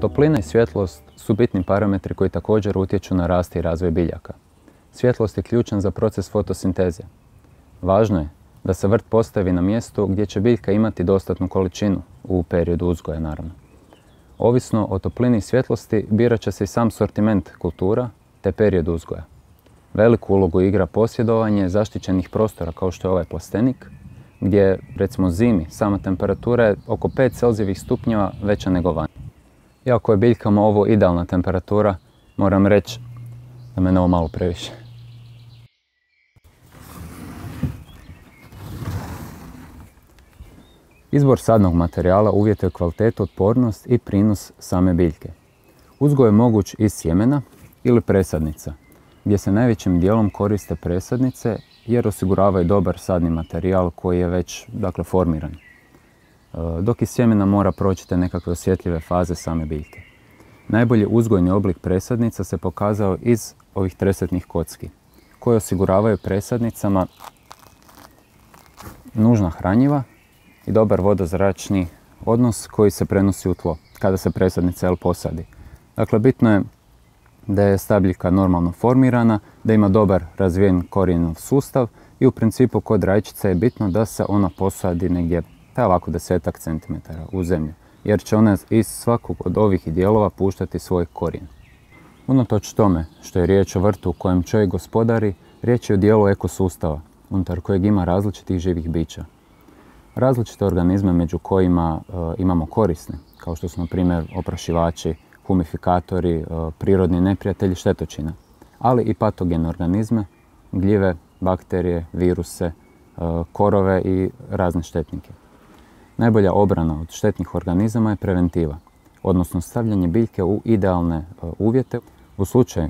Toplina i svjetlost su bitni parametri koji također utječu na rast i razvoj biljaka. Svjetlost je ključan za proces fotosinteze. Važno je da se vrt postavi na mjestu gdje će biljka imati dostatnu količinu u periodu uzgoja, naravno. Ovisno o toplini i svjetlosti birat će se i sam sortiment kultura te period uzgoja. Veliku ulogu igra posjedovanje zaštićenih prostora kao što je ovaj plastenik, gdje recimo zimi sama temperatura je oko 5 Celzijevih stupnjeva veća nego vani. Iako je biljkama ovo idealna temperatura, moram reći da mene ovo malo previše. Izbor sadnog materijala uvjetuje kvalitetu, otpornost i prinos same biljke. Uzgoj je moguć iz sjemena ili presadnica, gdje se najvećim dijelom koriste presadnice jer osiguravaju dobar sadni materijal koji je već formiran. Dok iz sjemena mora proći te nekakve osjetljive faze same biljke. Najbolji uzgojni oblik presadnica se pokazao iz ovih tresetnih kocki, koje osiguravaju presadnicama nužna hranjiva i dobar vodozračni odnos koji se prenosi u tlo kada se presadnica posadi. Dakle, bitno je da je stabljika normalno formirana, da ima dobar razvijen korijenov sustav i u principu kod rajčice je bitno da se ona posadi negdje ovako 10 centimetara u zemlju, jer će ona iz svakog od ovih dijelova puštati svoj korijen. Unatoč tome što je riječ o vrtu u kojem čovjek gospodari, riječ je o dijelu ekosustava, unutar kojeg ima različitih živih bića. Različite organizme među kojima imamo korisne, kao što su na primjer oprašivači, humifikatori, prirodni neprijatelji štetočina, ali i patogene organizme, gljive, bakterije, viruse, korove i razne štetnike. Najbolja obrana od štetnih organizama je preventiva, odnosno stavljanje biljke u idealne uvjete. U slučaju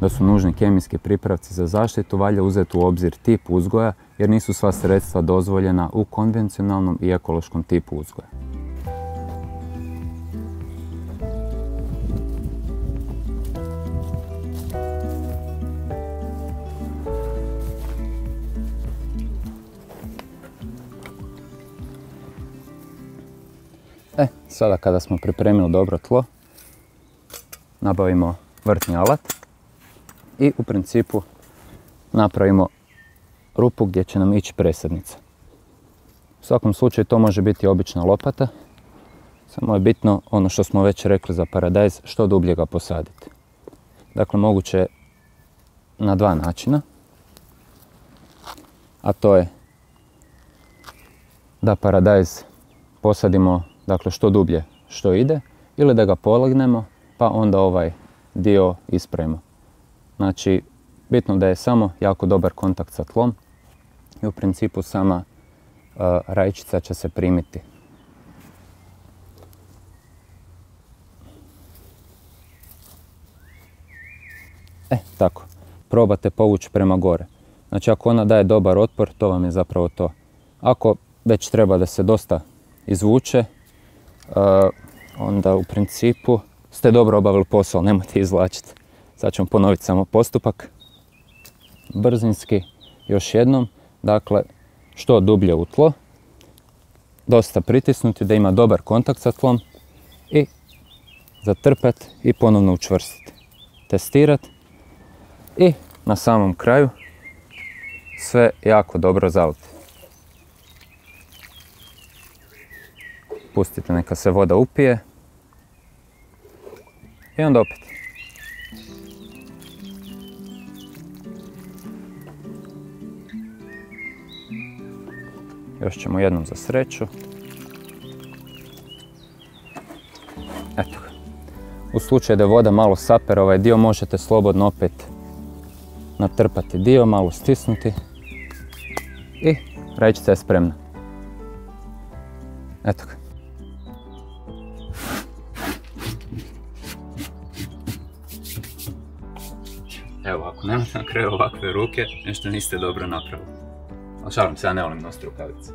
da su nužni kemijski pripravci za zaštitu, valja uzeti u obzir tip uzgoja, jer nisu sva sredstva dozvoljena u konvencionalnom i ekološkom tipu uzgoja. Sada kada smo pripremili dobro tlo, nabavimo vrtni alat i u principu napravimo rupu gdje će nam ići presadnica. U svakom slučaju to može biti obična lopata, samo je bitno ono što smo već rekli za paradajz, što dublje ga posaditi. Dakle, moguće je na dva načina, a to je da paradajz posadimo što dublje što ide, ili da ga polagnemo pa onda ovaj dio ispravimo. Znači, bitno da je samo jako dobar kontakt sa tlom i u principu sama rajčica će se primiti. Tako, probate povući prema gore. Znači, ako ona daje dobar otpor, to vam je zapravo to. Ako već treba da se dosta izvuče, onda u principu ste dobro obavili posao, nemojte izvlačiti. Sad ćemo ponoviti samo postupak. Brzinski, još jednom, dakle, što dublje u tlo, dosta pritisnuti da ima dobar kontakt sa tlom i zatrpati i ponovno učvrstiti. Testirati i na samom kraju sve jako dobro zaliti. Pustite neka se voda upije i onda opet. Još ćemo jednom za sreću. Eto ga. U slučaju da je voda malo sapera, ovaj dio možete slobodno opet natrpati dio, malo stisnuti i rajčica je spremna. Eto ga. Evo, ako nemate na kraju ovakve ruke, nešto niste dobro napravili. Ali šalim se, ja ne volim nositi rukavice.